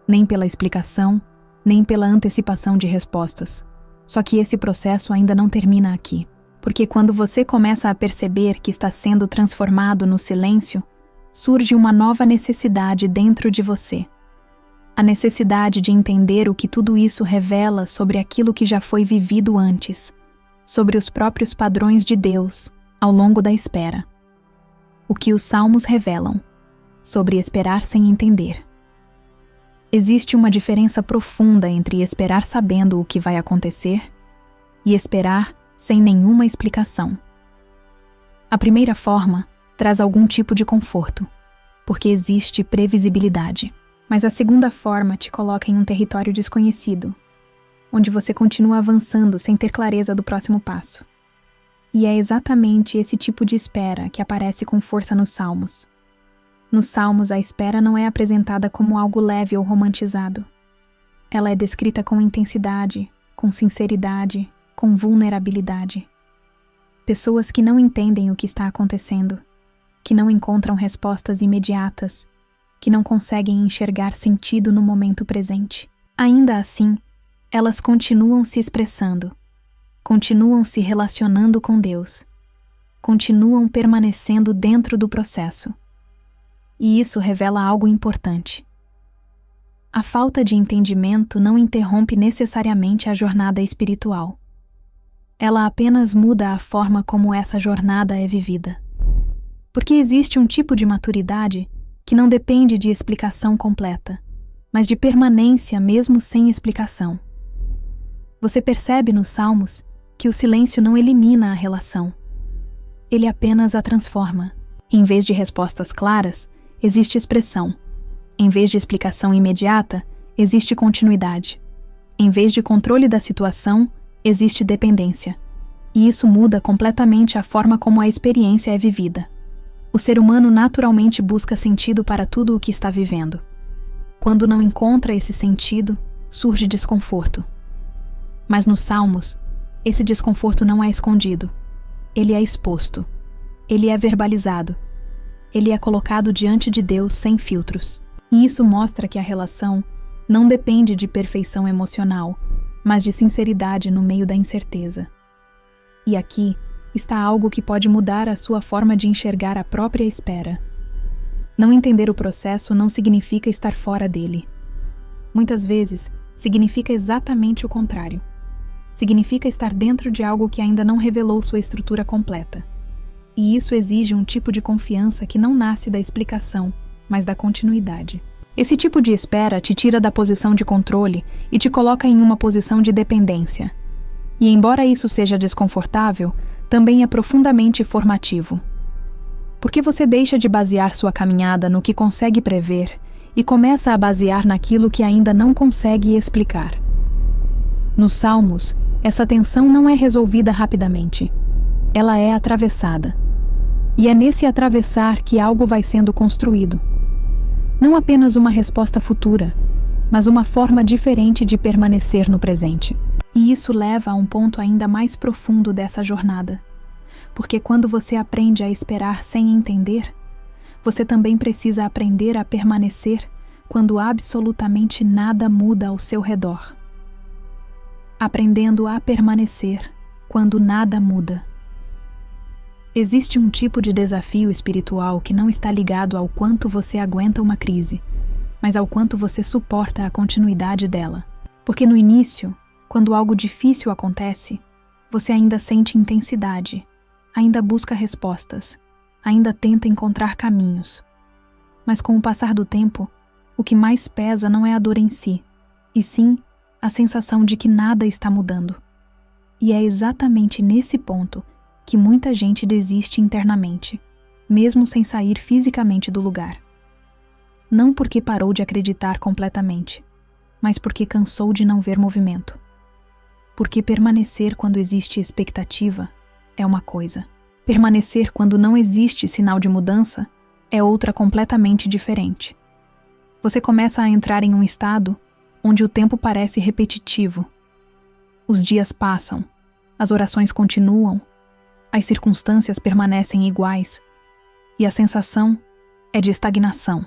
nem pela explicação, nem pela antecipação de respostas. Só que esse processo ainda não termina aqui. Porque quando você começa a perceber que está sendo transformado no silêncio, surge uma nova necessidade dentro de você. A necessidade de entender o que tudo isso revela sobre aquilo que já foi vivido antes, sobre os próprios padrões de Deus, ao longo da espera. O que os Salmos revelam sobre esperar sem entender. Existe uma diferença profunda entre esperar sabendo o que vai acontecer e esperar sem nenhuma explicação. A primeira forma traz algum tipo de conforto, porque existe previsibilidade. Mas a segunda forma te coloca em um território desconhecido, onde você continua avançando sem ter clareza do próximo passo. E é exatamente esse tipo de espera que aparece com força nos Salmos. Nos Salmos, a espera não é apresentada como algo leve ou romantizado. Ela é descrita com intensidade, com sinceridade, com vulnerabilidade. Pessoas que não entendem o que está acontecendo, que não encontram respostas imediatas, que não conseguem enxergar sentido no momento presente. Ainda assim, elas continuam se expressando, continuam se relacionando com Deus, continuam permanecendo dentro do processo. E isso revela algo importante. A falta de entendimento não interrompe necessariamente a jornada espiritual. Ela apenas muda a forma como essa jornada é vivida. Porque existe um tipo de maturidade que não depende de explicação completa, mas de permanência mesmo sem explicação. Você percebe nos Salmos que o silêncio não elimina a relação. Ele apenas a transforma. Em vez de respostas claras, existe expressão. Em vez de explicação imediata, existe continuidade. Em vez de controle da situação, existe dependência. E isso muda completamente a forma como a experiência é vivida. O ser humano naturalmente busca sentido para tudo o que está vivendo. Quando não encontra esse sentido, surge desconforto. Mas nos Salmos, esse desconforto não é escondido. Ele é exposto. Ele é verbalizado. Ele é colocado diante de Deus sem filtros. E isso mostra que a relação não depende de perfeição emocional, mas de sinceridade no meio da incerteza. E aqui está algo que pode mudar a sua forma de enxergar a própria espera. Não entender o processo não significa estar fora dele. Muitas vezes, significa exatamente o contrário. Significa estar dentro de algo que ainda não revelou sua estrutura completa. E isso exige um tipo de confiança que não nasce da explicação, mas da continuidade. Esse tipo de espera te tira da posição de controle e te coloca em uma posição de dependência. E embora isso seja desconfortável, também é profundamente formativo. Porque você deixa de basear sua caminhada no que consegue prever e começa a basear naquilo que ainda não consegue explicar. Nos Salmos, essa tensão não é resolvida rapidamente. Ela é atravessada. E é nesse atravessar que algo vai sendo construído. Não apenas uma resposta futura, mas uma forma diferente de permanecer no presente. E isso leva a um ponto ainda mais profundo dessa jornada. Porque quando você aprende a esperar sem entender, você também precisa aprender a permanecer quando absolutamente nada muda ao seu redor. Aprendendo a permanecer quando nada muda. Existe um tipo de desafio espiritual que não está ligado ao quanto você aguenta uma crise, mas ao quanto você suporta a continuidade dela. Porque no início, quando algo difícil acontece, você ainda sente intensidade, ainda busca respostas, ainda tenta encontrar caminhos. Mas com o passar do tempo, o que mais pesa não é a dor em si, e sim a sensação de que nada está mudando. E é exatamente nesse ponto que muita gente desiste internamente, mesmo sem sair fisicamente do lugar. Não porque parou de acreditar completamente, mas porque cansou de não ver movimento. Porque permanecer quando existe expectativa é uma coisa. Permanecer quando não existe sinal de mudança é outra completamente diferente. Você começa a entrar em um estado onde o tempo parece repetitivo. Os dias passam, as orações continuam, as circunstâncias permanecem iguais e a sensação é de estagnação.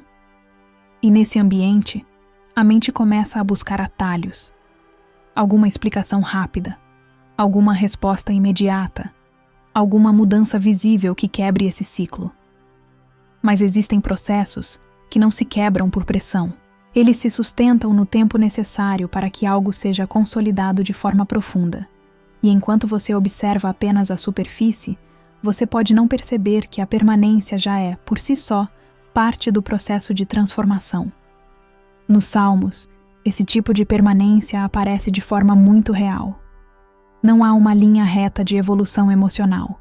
E nesse ambiente, a mente começa a buscar atalhos, alguma explicação rápida, alguma resposta imediata, alguma mudança visível que quebre esse ciclo. Mas existem processos que não se quebram por pressão. Eles se sustentam no tempo necessário para que algo seja consolidado de forma profunda. E enquanto você observa apenas a superfície, você pode não perceber que a permanência já é, por si só, parte do processo de transformação. Nos Salmos, esse tipo de permanência aparece de forma muito real. Não há uma linha reta de evolução emocional.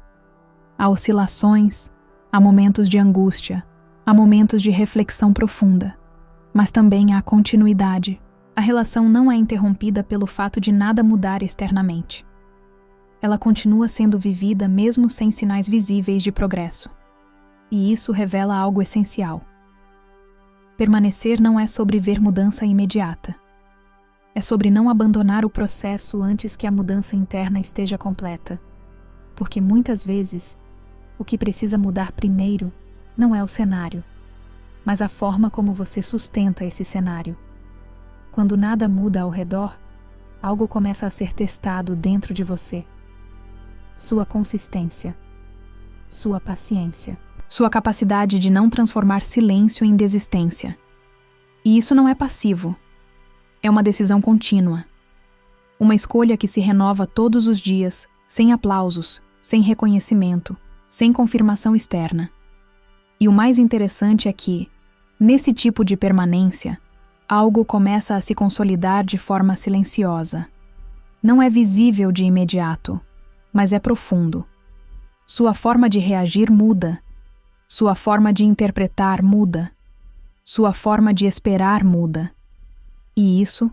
Há oscilações, há momentos de angústia, há momentos de reflexão profunda, mas também há continuidade. A relação não é interrompida pelo fato de nada mudar externamente. Ela continua sendo vivida mesmo sem sinais visíveis de progresso. E isso revela algo essencial. Permanecer não é sobre ver mudança imediata. É sobre não abandonar o processo antes que a mudança interna esteja completa. Porque muitas vezes, o que precisa mudar primeiro não é o cenário, mas a forma como você sustenta esse cenário. Quando nada muda ao redor, algo começa a ser testado dentro de você. Sua consistência, sua paciência, sua capacidade de não transformar silêncio em desistência. E isso não é passivo. É uma decisão contínua. Uma escolha que se renova todos os dias, sem aplausos, sem reconhecimento, sem confirmação externa. E o mais interessante é que, nesse tipo de permanência, algo começa a se consolidar de forma silenciosa. Não é visível de imediato, mas é profundo. Sua forma de reagir muda. Sua forma de interpretar muda. Sua forma de esperar muda. E isso,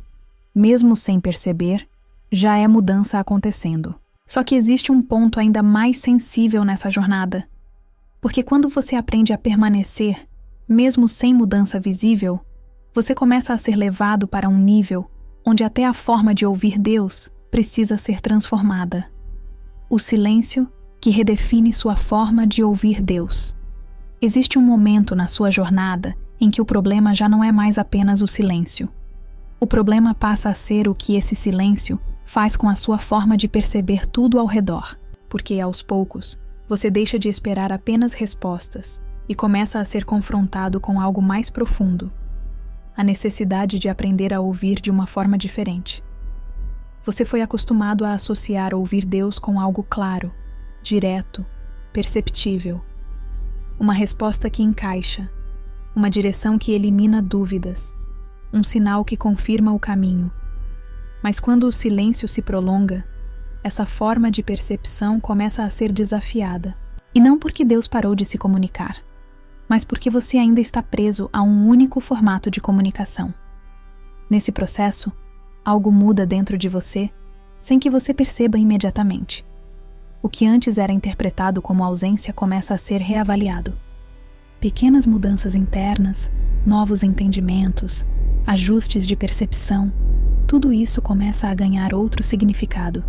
mesmo sem perceber, já é mudança acontecendo. Só que existe um ponto ainda mais sensível nessa jornada. Porque quando você aprende a permanecer, mesmo sem mudança visível, você começa a ser levado para um nível onde até a forma de ouvir Deus precisa ser transformada. O silêncio que redefine sua forma de ouvir Deus. Existe um momento na sua jornada em que o problema já não é mais apenas o silêncio. O problema passa a ser o que esse silêncio faz com a sua forma de perceber tudo ao redor, porque aos poucos você deixa de esperar apenas respostas e começa a ser confrontado com algo mais profundo, a necessidade de aprender a ouvir de uma forma diferente. Você foi acostumado a associar ouvir Deus com algo claro, direto, perceptível. Uma resposta que encaixa, uma direção que elimina dúvidas, um sinal que confirma o caminho. Mas quando o silêncio se prolonga, essa forma de percepção começa a ser desafiada. E não porque Deus parou de se comunicar, mas porque você ainda está preso a um único formato de comunicação. Nesse processo, algo muda dentro de você sem que você perceba imediatamente. O que antes era interpretado como ausência começa a ser reavaliado. Pequenas mudanças internas, novos entendimentos, ajustes de percepção, tudo isso começa a ganhar outro significado.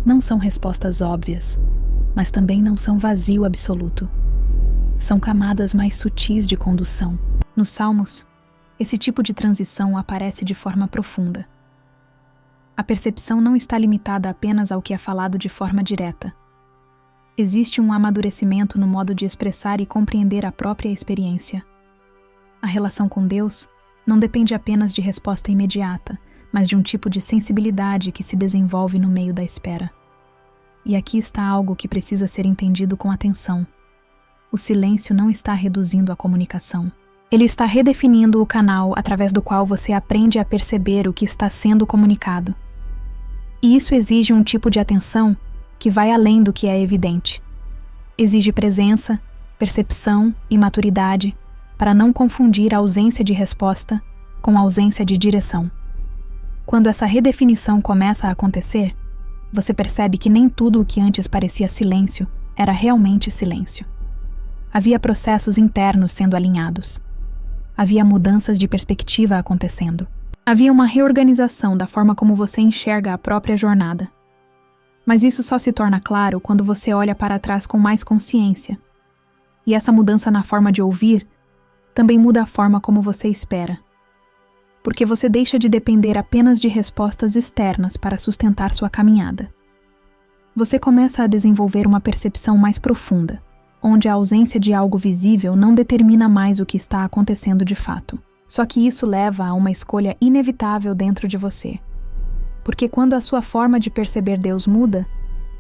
Não são respostas óbvias, mas também não são vazio absoluto. São camadas mais sutis de condução. Nos Salmos, esse tipo de transição aparece de forma profunda. A percepção não está limitada apenas ao que é falado de forma direta. Existe um amadurecimento no modo de expressar e compreender a própria experiência. A relação com Deus não depende apenas de resposta imediata, mas de um tipo de sensibilidade que se desenvolve no meio da espera. E aqui está algo que precisa ser entendido com atenção. O silêncio não está reduzindo a comunicação. Ele está redefinindo o canal através do qual você aprende a perceber o que está sendo comunicado. E isso exige um tipo de atenção que vai além do que é evidente. Exige presença, percepção e maturidade para não confundir a ausência de resposta com a ausência de direção. Quando essa redefinição começa a acontecer, você percebe que nem tudo o que antes parecia silêncio era realmente silêncio. Havia processos internos sendo alinhados. Havia mudanças de perspectiva acontecendo. Havia uma reorganização da forma como você enxerga a própria jornada. Mas isso só se torna claro quando você olha para trás com mais consciência. E essa mudança na forma de ouvir também muda a forma como você espera. Porque você deixa de depender apenas de respostas externas para sustentar sua caminhada. Você começa a desenvolver uma percepção mais profunda, onde a ausência de algo visível não determina mais o que está acontecendo de fato. Só que isso leva a uma escolha inevitável dentro de você. Porque quando a sua forma de perceber Deus muda,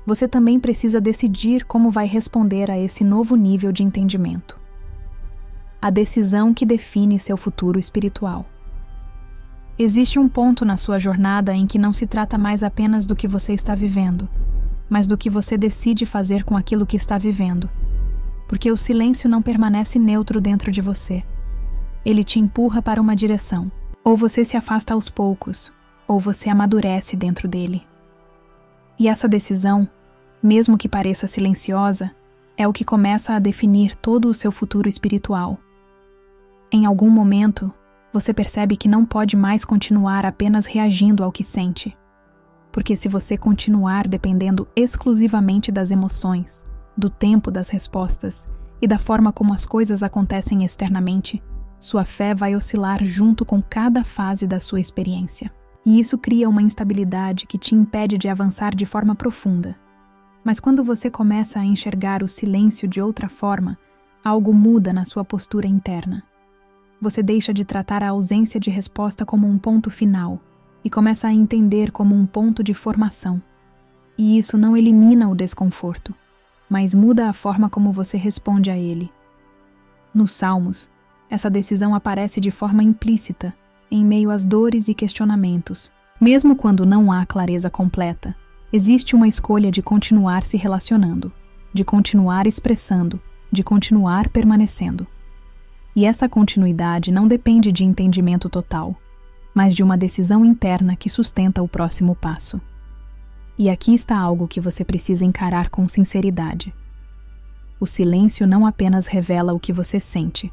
você também precisa decidir como vai responder a esse novo nível de entendimento. A decisão que define seu futuro espiritual. Existe um ponto na sua jornada em que não se trata mais apenas do que você está vivendo, mas do que você decide fazer com aquilo que está vivendo. Porque o silêncio não permanece neutro dentro de você. Ele te empurra para uma direção. Ou você se afasta aos poucos, ou você amadurece dentro dele. E essa decisão, mesmo que pareça silenciosa, é o que começa a definir todo o seu futuro espiritual. Em algum momento, você percebe que não pode mais continuar apenas reagindo ao que sente. Porque se você continuar dependendo exclusivamente das emoções, do tempo das respostas e da forma como as coisas acontecem externamente, sua fé vai oscilar junto com cada fase da sua experiência. E isso cria uma instabilidade que te impede de avançar de forma profunda. Mas quando você começa a enxergar o silêncio de outra forma, algo muda na sua postura interna. Você deixa de tratar a ausência de resposta como um ponto final e começa a entender como um ponto de formação. E isso não elimina o desconforto, mas muda a forma como você responde a ele. Nos Salmos, essa decisão aparece de forma implícita, em meio às dores e questionamentos. Mesmo quando não há clareza completa, existe uma escolha de continuar se relacionando, de continuar expressando, de continuar permanecendo. E essa continuidade não depende de entendimento total, mas de uma decisão interna que sustenta o próximo passo. E aqui está algo que você precisa encarar com sinceridade. O silêncio não apenas revela o que você sente.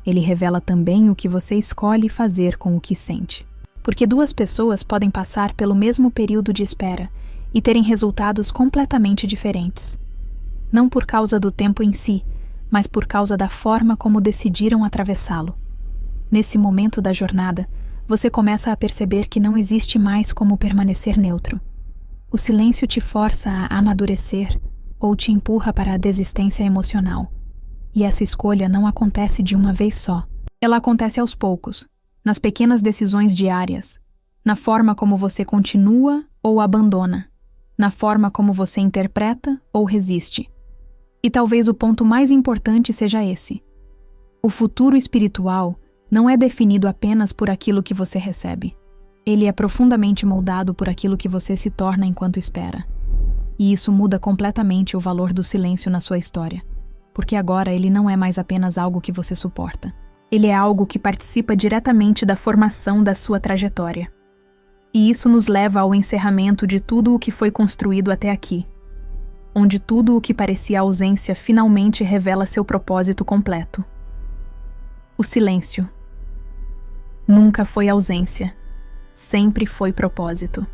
Ele revela também o que você escolhe fazer com o que sente. Porque duas pessoas podem passar pelo mesmo período de espera e terem resultados completamente diferentes. Não por causa do tempo em si, mas por causa da forma como decidiram atravessá-lo. Nesse momento da jornada, você começa a perceber que não existe mais como permanecer neutro. O silêncio te força a amadurecer ou te empurra para a desistência emocional. E essa escolha não acontece de uma vez só. Ela acontece aos poucos, nas pequenas decisões diárias, na forma como você continua ou abandona, na forma como você interpreta ou resiste. E talvez o ponto mais importante seja esse. O futuro espiritual não é definido apenas por aquilo que você recebe. Ele é profundamente moldado por aquilo que você se torna enquanto espera. E isso muda completamente o valor do silêncio na sua história, porque agora ele não é mais apenas algo que você suporta. Ele é algo que participa diretamente da formação da sua trajetória. E isso nos leva ao encerramento de tudo o que foi construído até aqui, onde tudo o que parecia ausência finalmente revela seu propósito completo. O silêncio nunca foi ausência, sempre foi propósito.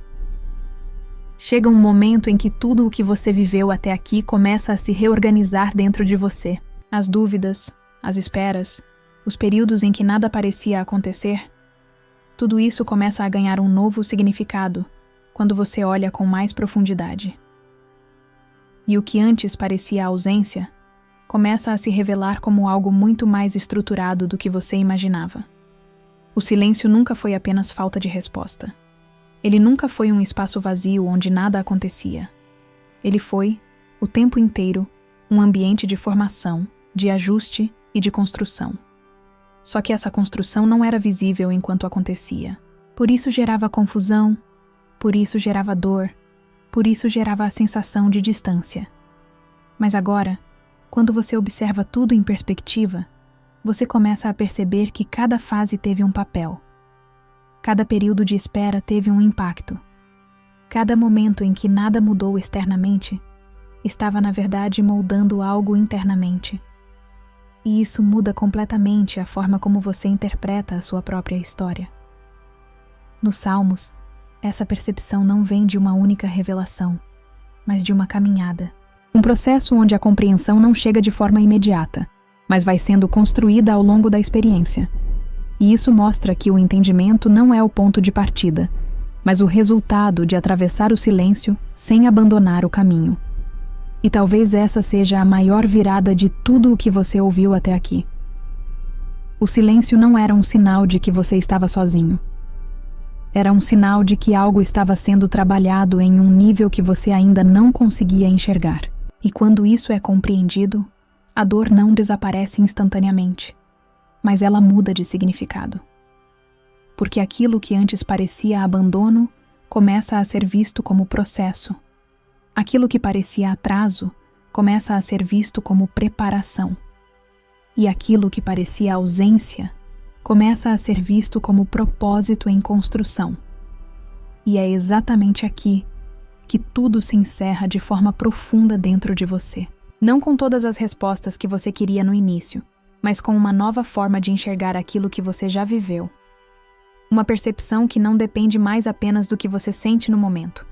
Chega um momento em que tudo o que você viveu até aqui começa a se reorganizar dentro de você. As dúvidas, as esperas, os períodos em que nada parecia acontecer, tudo isso começa a ganhar um novo significado quando você olha com mais profundidade. E o que antes parecia ausência, começa a se revelar como algo muito mais estruturado do que você imaginava. O silêncio nunca foi apenas falta de resposta. Ele nunca foi um espaço vazio onde nada acontecia. Ele foi, o tempo inteiro, um ambiente de formação, de ajuste e de construção. Só que essa construção não era visível enquanto acontecia. Por isso gerava confusão, por isso gerava dor, por isso gerava a sensação de distância. Mas agora, quando você observa tudo em perspectiva, você começa a perceber que cada fase teve um papel. Cada período de espera teve um impacto. Cada momento em que nada mudou externamente, estava na verdade moldando algo internamente. E isso muda completamente a forma como você interpreta a sua própria história. Nos Salmos, essa percepção não vem de uma única revelação, mas de uma caminhada. Um processo onde a compreensão não chega de forma imediata, mas vai sendo construída ao longo da experiência. E isso mostra que o entendimento não é o ponto de partida, mas o resultado de atravessar o silêncio sem abandonar o caminho. E talvez essa seja a maior virada de tudo o que você ouviu até aqui. O silêncio não era um sinal de que você estava sozinho. Era um sinal de que algo estava sendo trabalhado em um nível que você ainda não conseguia enxergar. E quando isso é compreendido, a dor não desaparece instantaneamente, mas ela muda de significado. Porque aquilo que antes parecia abandono começa a ser visto como processo. Aquilo que parecia atraso começa a ser visto como preparação. E aquilo que parecia ausência começa a ser visto como propósito em construção. E é exatamente aqui que tudo se encerra de forma profunda dentro de você. Não com todas as respostas que você queria no início, mas com uma nova forma de enxergar aquilo que você já viveu. Uma percepção que não depende mais apenas do que você sente no momento,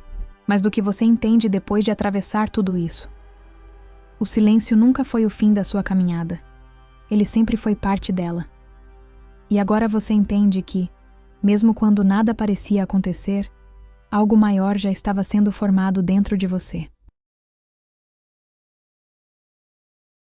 mas do que você entende depois de atravessar tudo isso. O silêncio nunca foi o fim da sua caminhada. Ele sempre foi parte dela. E agora você entende que, mesmo quando nada parecia acontecer, algo maior já estava sendo formado dentro de você.